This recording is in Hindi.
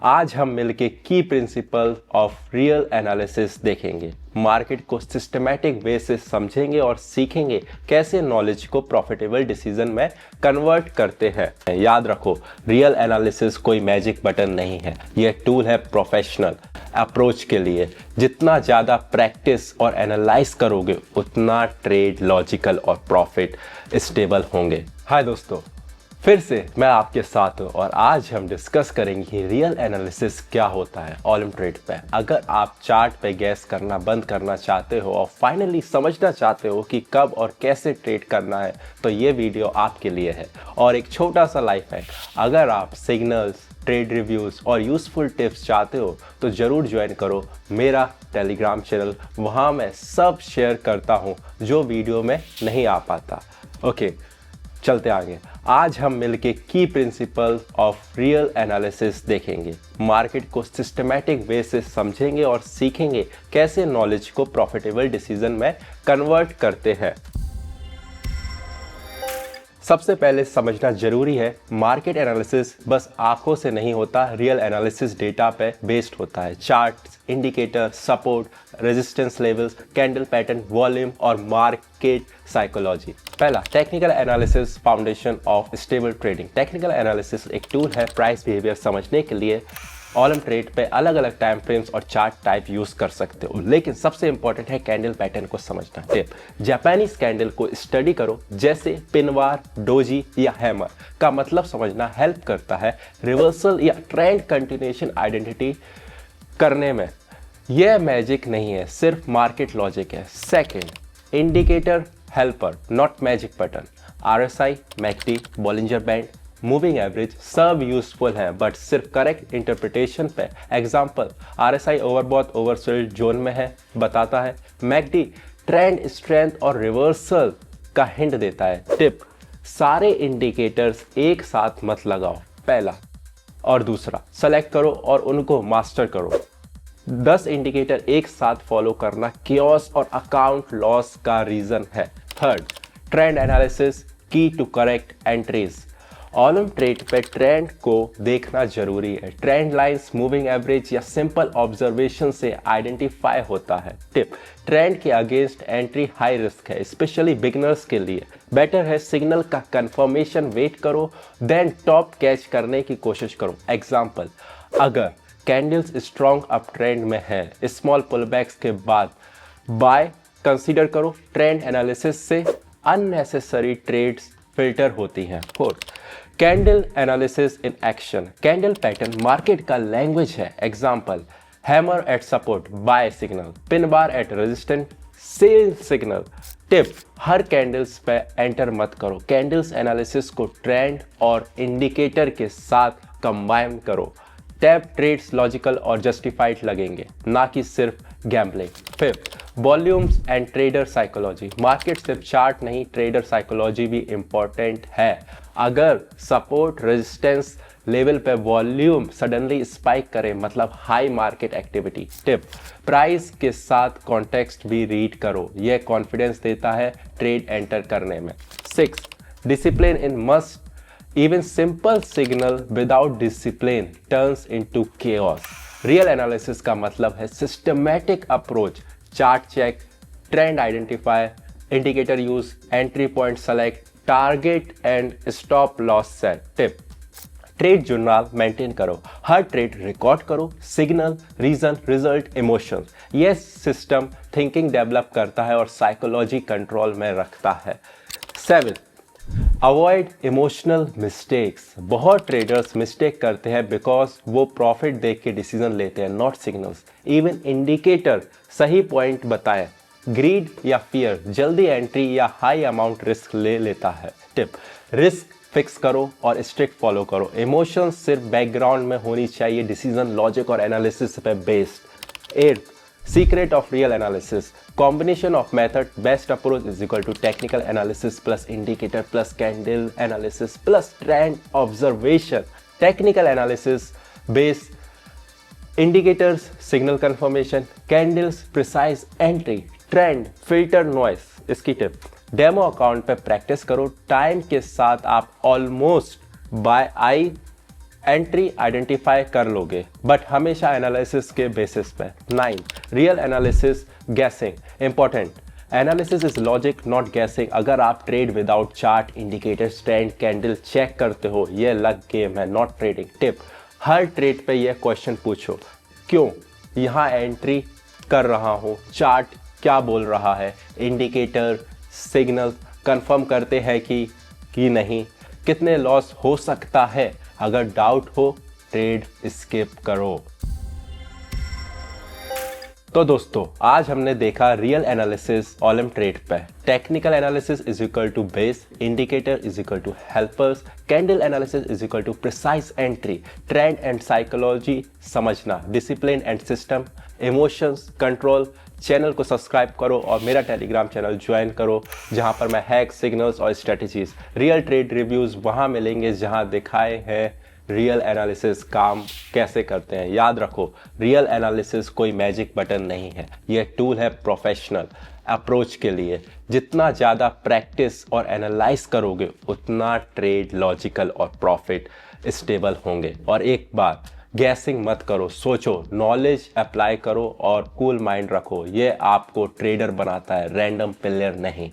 आज हम मिलके की प्रिंसिपल ऑफ रियल एनालिसिस देखेंगे। मार्केट को सिस्टमैटिक वे से समझेंगे और सीखेंगे कैसे नॉलेज को प्रॉफिटेबल डिसीजन में कन्वर्ट करते हैं। याद रखो, रियल एनालिसिस कोई मैजिक बटन नहीं है, यह टूल है प्रोफेशनल अप्रोच के लिए। जितना ज़्यादा प्रैक्टिस और एनालाइज करोगे उतना ट्रेड लॉजिकल और प्रॉफिट स्टेबल होंगे। हाय दोस्तों, फिर से मैं आपके साथ हूँ और आज हम डिस्कस करेंगे रियल एनालिसिस क्या होता है ऑलम ट्रेड पे। अगर आप चार्ट पे गैस करना बंद करना चाहते हो और फाइनली समझना चाहते हो कि कब और कैसे ट्रेड करना है तो ये वीडियो आपके लिए है। और एक छोटा सा लाइफ हैक, अगर आप सिग्नल्स, ट्रेड रिव्यूज़ और यूज़फुल टिप्स चाहते हो तो ज़रूर ज्वाइन करो मेरा टेलीग्राम चैनल। वहाँ मैं सब शेयर करता हूँ जो वीडियो में नहीं आ पाता। ओके, चलते आगे। आज हम मिलके की प्रिंसिपल ऑफ रियल एनालिसिस देखेंगे। मार्केट को सिस्टमैटिक वे से समझेंगे और सीखेंगे कैसे नॉलेज को प्रॉफिटेबल डिसीजन में कन्वर्ट करते हैं। सबसे पहले समझना जरूरी है, मार्केट एनालिसिस बस आंखों से नहीं होता, रियल एनालिसिस डेटा पे बेस्ड होता है। Charts, indicator, support, resistance levels, candle pattern, volume और मार्केट साइकोलॉजी। पहला, technical analysis foundation of stable trading. Technical analysis एक टूल है प्राइस बिहेवियर समझने के लिए। ऑलम ट्रेड पे अलग अलग टाइम फ्रेम्स और चार्ट टाइप यूज कर सकते हो, लेकिन सबसे इंपॉर्टेंट है कैंडल पैटर्न को समझना। टिप, जापानीज कैंडल को स्टडी करो, जैसे पिनवार, डोजी या हैमर का मतलब समझना हेल्प करता है रिवर्सल या ट्रेंड कंटिन्यूएशन आइडेंटिटी करने में। यह मैजिक नहीं है, सिर्फ मार्केट लॉजिक है। Second, indicator helper not magic button. RSI, McD, Bollinger band, moving average सब यूजफुल हैं, बट सिर्फ करेक्ट इंटरप्रिटेशन पे। Example, RSI overbought oversold zone में है बताता है। मैकडी ट्रेंड स्ट्रेंथ और रिवर्सल का हिंट देता है। टिप, सारे इंडिकेटर्स एक साथ मत लगाओ, पहला और दूसरा सेलेक्ट करो और उनको मास्टर करो। 10 इंडिकेटर एक साथ फॉलो करना कियोस और अकाउंट लॉस का रीजन है। Third, trend analysis key to correct entries. ऑलम ट्रेड पे ट्रेंड को देखना जरूरी है। ट्रेंड लाइंस, मूविंग एवरेज या सिंपल ऑब्जर्वेशन से आइडेंटिफाई होता है। टिप, ट्रेंड के अगेंस्ट एंट्री हाई रिस्क है, स्पेशली बिगनर्स के लिए। बेटर है सिग्नल का कंफर्मेशन वेट करो, देन टॉप कैच करने की कोशिश करो। एग्जाम्पल, अगर कैंडल्स स्ट्रॉन्ग अप ट्रेंड में है, स्मॉल पुलबैक्स के बाद बाय कंसीडर करो। ट्रेंड एनालिसिस से अननेसेसरी ट्रेड्स फिल्टर होती हैं। Fourth, candle analysis in action. Candle pattern market का लैंग्वेज है। Example, hammer at support buy signal, pin bar at resistance sell signal. Tip, हर कैंडल्स पे एंटर मत करो। कैंडल्स एनालिसिस को ट्रेंड और इंडिकेटर के साथ कंबाइन करो। टैप ट्रेड्स लॉजिकल और जस्टिफाइड लगेंगे, ना कि सिर्फ gambling. Fifth, volumes and trader psychology. Market सिर्फ चार्ट नहीं, ट्रेडर साइकोलॉजी भी इंपॉर्टेंट है। अगर सपोर्ट रेजिस्टेंस लेवल पे वॉल्यूम सडनली स्पाइक करे, मतलब high market activity. Tip, price के साथ कॉन्टेक्स्ट भी रीड करो, यह कॉन्फिडेंस देता है ट्रेड एंटर करने में। Six, discipline in must. Even simple signal without discipline turns into chaos. Real analysis का मतलब है systematic approach, chart check, trend identify, indicator use, entry point select, target and stop loss set. Tip, trade journal maintain करो, हर ट्रेड रिकॉर्ड करो, सिग्नल, रीजन, रिजल्ट, इमोशन। यह सिस्टम थिंकिंग डेवलप करता है और साइकोलॉजी कंट्रोल में रखता है। 7, अवॉइड इमोशनल मिस्टेक्स। बहुत ट्रेडर्स मिस्टेक करते हैं बिकॉज वो प्रॉफिट देख के डिसीजन लेते हैं, नॉट सिग्नल्स। इवन इंडिकेटर सही पॉइंट बताए, ग्रीड या फियर जल्दी एंट्री या हाई अमाउंट रिस्क ले लेता है। टिप, रिस्क फिक्स करो और स्ट्रिक्ट फॉलो करो। इमोशंस सिर्फ बैकग्राउंड में होनी चाहिए, डिसीजन लॉजिक और एनालिसिस पे based. 8, Secret of real analysis. Combination of method, best approach is equal to technical analysis plus indicator plus candle analysis plus trend observation. Technical analysis base indicators, signal confirmation, candles, precise entry, trend, filter noise. इसकी टिप, डेमो अकाउंट पे प्रैक्टिस करो, टाइम के साथ आप almost by eye entry identify कर लोगे बट हमेशा एनालिसिस के बेसिस पे। 9 real analysis guessing important. Analysis is logic not guessing. अगर आप trade without chart indicators trend candle check करते हो ये लग गेम है नॉट ट्रेडिंग। टिप हर ट्रेड पे ये क्वेश्चन पूछो क्यों यहाँ एंट्री कर रहा हूँ, चार्ट क्या बोल रहा है, इंडिकेटर सिग्नल कंफर्म करते हैं कि नहीं, कितने लॉस हो सकता है। अगर डाउट हो ट्रेड स्किप करो। तो दोस्तों आज हमने देखा रियल एनालिसिस ऑलम ट्रेड पे। Technical analysis is equal to base, indicator is equal to helpers, candle analysis is equal to precise entry, trend and psychology समझना, discipline and system, emotions control. Channel को सब्सक्राइब करो और मेरा टेलीग्राम चैनल ज्वाइन करो जहां पर मैं हैक सिग्नल्स और स्ट्रेटजीज रियल ट्रेड रिव्यूज वहां मिलेंगे जहां दिखाए हैं रियल एनालिसिस काम कैसे करते हैं। याद रखो रियल एनालिसिस कोई मैजिक बटन नहीं है, यह टूल है प्रोफेशनल अप्रोच के लिए। जितना ज़्यादा प्रैक्टिस और एनालाइज करोगे उतना ट्रेड लॉजिकल और प्रॉफिट स्टेबल होंगे। और एक बात गैसिंग मत करो, सोचो, नॉलेज अप्लाई करो और कूल माइंड रखो। ये आपको ट्रेडर बनाता है, रैंडम प्लेयर नहीं।